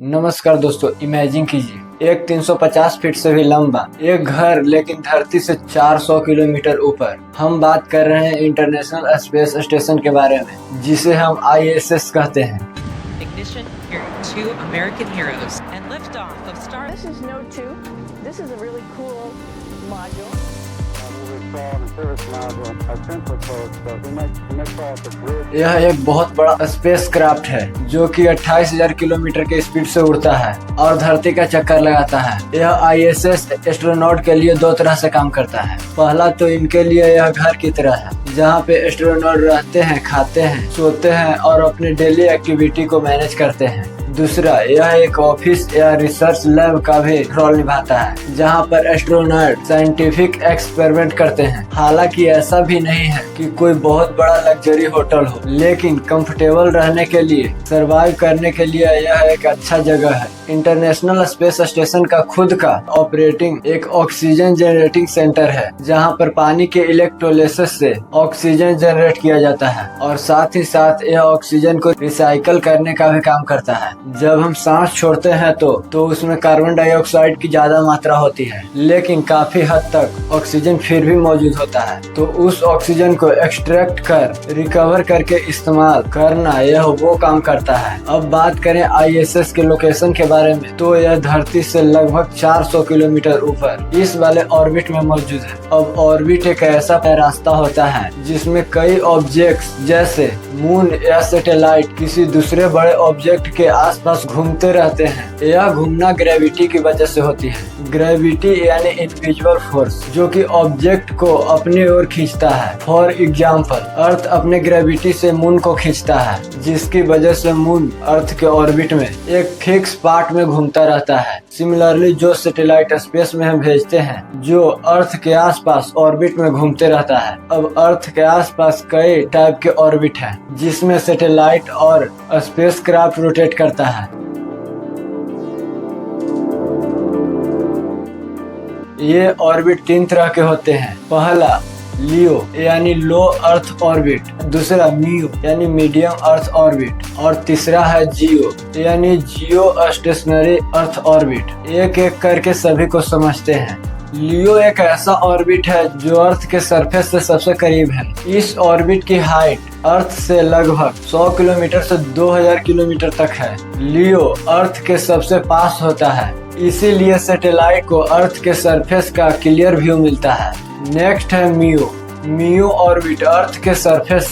नमस्कार दोस्तों, इमेजिन कीजिए एक 350 फीट से भी लंबा एक घर, लेकिन धरती से 400 किलोमीटर ऊपर। हम बात कर रहे हैं इंटरनेशनल स्पेस स्टेशन के बारे में, जिसे हम ISS कहते हैं। Ignition, here are two American heroes and liftoff of Star. This is Node 2. This is a really cool module. यह एक बहुत बड़ा स्पेस क्राफ्ट है जो कि 28,000 किलोमीटर के स्पीड से उड़ता है और धरती का चक्कर लगाता है। यह ISS एस्ट्रोनॉट के लिए दो तरह से काम करता है। पहला तो इनके लिए यह घर की तरह है, जहाँ पे एस्ट्रोनॉट रहते हैं, खाते हैं, सोते हैं और अपने डेली एक्टिविटी को मैनेज करते हैं। दूसरा, यह एक ऑफिस या रिसर्च लैब का भी रोल निभाता है, जहां पर एस्ट्रोनॉट साइंटिफिक एक्सपेरिमेंट करते हैं। हालांकि ऐसा भी नहीं है कि कोई बहुत बड़ा लग्जरी होटल हो, लेकिन कंफर्टेबल रहने के लिए, सरवाइव करने के लिए यह एक अच्छा जगह है। इंटरनेशनल स्पेस स्टेशन का खुद का ऑपरेटिंग एक ऑक्सीजन जनरेटिंग सेंटर है, जहां पर पानी के इलेक्ट्रोलिसिस से ऑक्सीजन जनरेट किया जाता है और साथ ही साथ यह ऑक्सीजन को रिसाइकल करने का भी काम करता है। जब हम सांस छोड़ते हैं तो उसमें कार्बन डाइऑक्साइड की ज्यादा मात्रा होती है, लेकिन काफी हद तक ऑक्सीजन फिर भी मौजूद होता है। तो उस ऑक्सीजन को एक्सट्रैक्ट कर रिकवर करके इस्तेमाल करना, यह वो काम करता है। अब बात करें ISS के लोकेशन के बारे में, तो यह धरती से लगभग 400 किलोमीटर ऊपर इस वाले ऑर्बिट में मौजूद है। अब ऑर्बिट एक ऐसा रास्ता होता है जिसमें कई ऑब्जेक्ट्स जैसे मून या सैटेलाइट किसी दूसरे बड़े ऑब्जेक्ट के आसपास घूमते रहते हैं। यह घूमना ग्रेविटी की वजह से होती है। ग्रेविटी यानी इनविजिबल फोर्स, जो कि ऑब्जेक्ट को अपनी ओर खींचता है। फॉर एग्जाम्पल, अर्थ अपने ग्रेविटी से मून को खींचता है, जिसकी वजह से मून अर्थ के ऑर्बिट में एक फिक्स पार्ट में घूमता रहता है। सिमिलरली, जो सैटेलाइट स्पेस में हम भेजते हैं, जो अर्थ के आसपास ऑर्बिट में घूमते रहता है। अब अर्थ के आसपास कई टाइप के ऑर्बिट हैं, जिसमें सैटेलाइट और स्पेसक्राफ्ट रोटेट करता है। ये ऑर्बिट 3 तरह के होते हैं। पहला लियो यानी लो अर्थ ऑर्बिट, दूसरा मियो यानी मीडियम अर्थ ऑर्बिट और तीसरा है जियो यानी जियो स्टेशनरी अर्थ ऑर्बिट। एक एक करके सभी को समझते हैं। लियो एक ऐसा ऑर्बिट है जो अर्थ के सरफेस से सबसे करीब है। इस ऑर्बिट की हाइट अर्थ से लगभग 100 किलोमीटर से 2000 किलोमीटर तक है। लियो अर्थ के सबसे पास होता है, इसीलिए सैटेलाइट को अर्थ के सरफेस का क्लियर व्यू मिलता है। नेक्स्ट है मियो। मियो ऑर्बिट अर्थ के सरफेस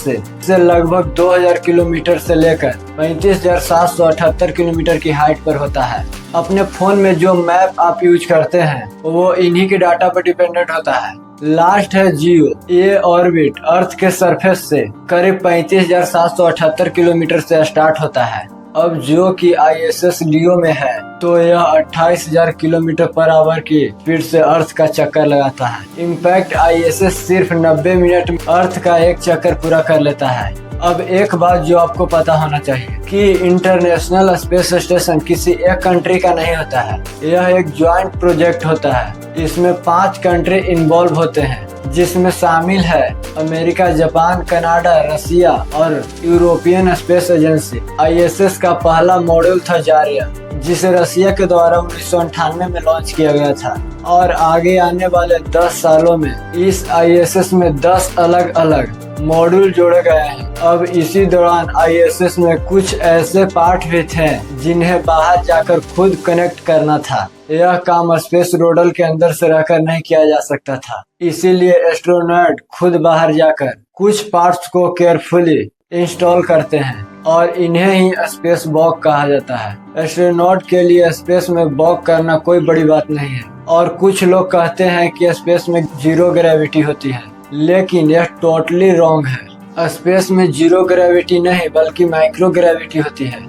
से लगभग 2000 किलोमीटर से लेकर 35,778 किलोमीटर की हाइट पर होता है। अपने फोन में जो मैप आप यूज करते हैं, वो इन्हीं के डाटा पर डिपेंडेंट होता है। लास्ट है जियो। ये ऑर्बिट अर्थ के सरफेस से करीब 35,778 किलोमीटर से स्टार्ट होता है। अब जो कि ISS लियो में है, तो यह 28,000 किलोमीटर पर आवर की स्पीड से अर्थ का चक्कर लगाता है। इम्पैक्ट ISS सिर्फ 90 मिनट में अर्थ का एक चक्कर पूरा कर लेता है। अब एक बात जो आपको पता होना चाहिए कि इंटरनेशनल स्पेस स्टेशन किसी एक कंट्री का नहीं होता है। यह एक ज्वाइंट प्रोजेक्ट होता है। इसमें 5 कंट्री इन्वॉल्व होते हैं, जिसमें शामिल है अमेरिका, जापान, कनाडा, रसिया और यूरोपियन स्पेस एजेंसी। ISS का पहला मॉड्यूल था जारिया, जिसे रसिया के द्वारा 1998 में लॉन्च किया गया था और आगे आने वाले 10 सालों में इस ISS में 10 अलग अलग मॉड्यूल जोड़े गए हैं। अब इसी दौरान ISS में कुछ ऐसे पार्ट भी थे जिन्हें बाहर जाकर खुद कनेक्ट करना था। यह काम स्पेस रोडल के अंदर से रहकर नहीं किया जा सकता था, इसीलिए एस्ट्रोनॉट खुद बाहर जाकर कुछ पार्ट्स को केयरफुली इंस्टॉल करते हैं और इन्हें ही स्पेस वॉक कहा जाता है। एस्ट्रोनॉट के लिए स्पेस में वॉक करना कोई बड़ी बात नहीं है और कुछ लोग कहते हैं कि स्पेस में 0 ग्रेविटी होती है, लेकिन यह टोटली रॉन्ग है। स्पेस में 0 ग्रेविटी नहीं बल्कि माइक्रो ग्रेविटी होती है।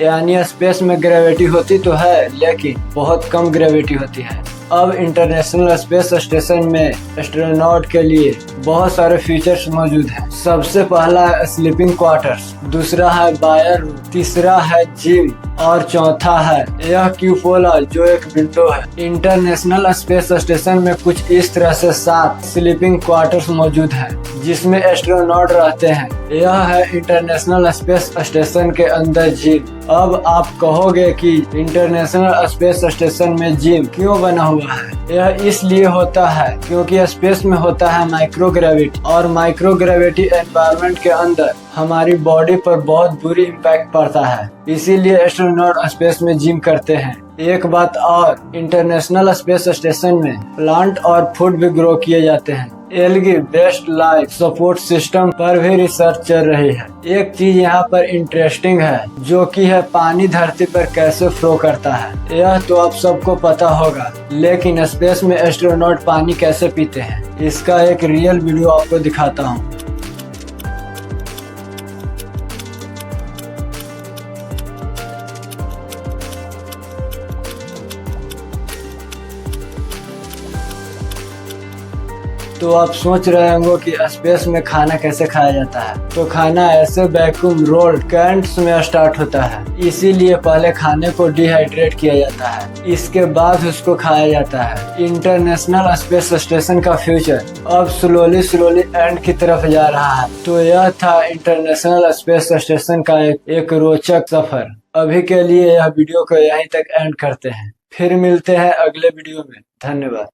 यानी स्पेस में ग्रेविटी होती तो है, लेकिन बहुत कम ग्रेविटी होती है। अब इंटरनेशनल स्पेस स्टेशन में एस्ट्रोनॉट के लिए बहुत सारे फीचर्स मौजूद हैं। सबसे पहला है स्लीपिंग क्वार्टर्स, दूसरा है बायर रूम, तीसरा है जिम और चौथा है यह क्यूपोला जो एक विंडो है। इंटरनेशनल स्पेस स्टेशन में कुछ इस तरह से 7 स्लीपिंग क्वार्टर्स मौजूद हैं जिसमें एस्ट्रोनॉट रहते हैं। यह है इंटरनेशनल स्पेस स्टेशन के अंदर जिम। अब आप कहोगे कि इंटरनेशनल स्पेस स्टेशन में जिम क्यों बना हुआ है? यह इसलिए होता है क्योंकि स्पेस में होता है माइक्रोग्रेविटी और माइक्रोग्रेविटी एनवायरनमेंट के अंदर हमारी बॉडी पर बहुत बुरी इम्पैक्ट पड़ता है, इसीलिए एस्ट्रोनॉट स्पेस में जिम करते हैं। एक बात और, इंटरनेशनल स्पेस स्टेशन में प्लांट और फूड भी ग्रो किए जाते हैं। Algae based life support system पर भी रिसर्च चल रही है। एक चीज यहाँ पर इंटरेस्टिंग है जो कि है पानी धरती पर कैसे फ्लो करता है। यह तो आप सबको पता होगा, लेकिन स्पेस में एस्ट्रोनॉट पानी कैसे पीते हैं इसका एक रियल वीडियो आपको दिखाता हूँ। तो आप सोच रहे होंगे कि स्पेस में खाना कैसे खाया जाता है। तो खाना ऐसे वैक्यूम रोल्ड कैंट्स में स्टार्ट होता है, इसीलिए पहले खाने को डिहाइड्रेट किया जाता है, इसके बाद उसको खाया जाता है। इंटरनेशनल स्पेस स्टेशन का फ्यूचर अब स्लोली एंड की तरफ जा रहा है। तो यह था इंटरनेशनल स्पेस स्टेशन का एक रोचक सफर। अभी के लिए यह वीडियो को यहीं तक एंड करते हैं, फिर मिलते हैं अगले वीडियो में। धन्यवाद।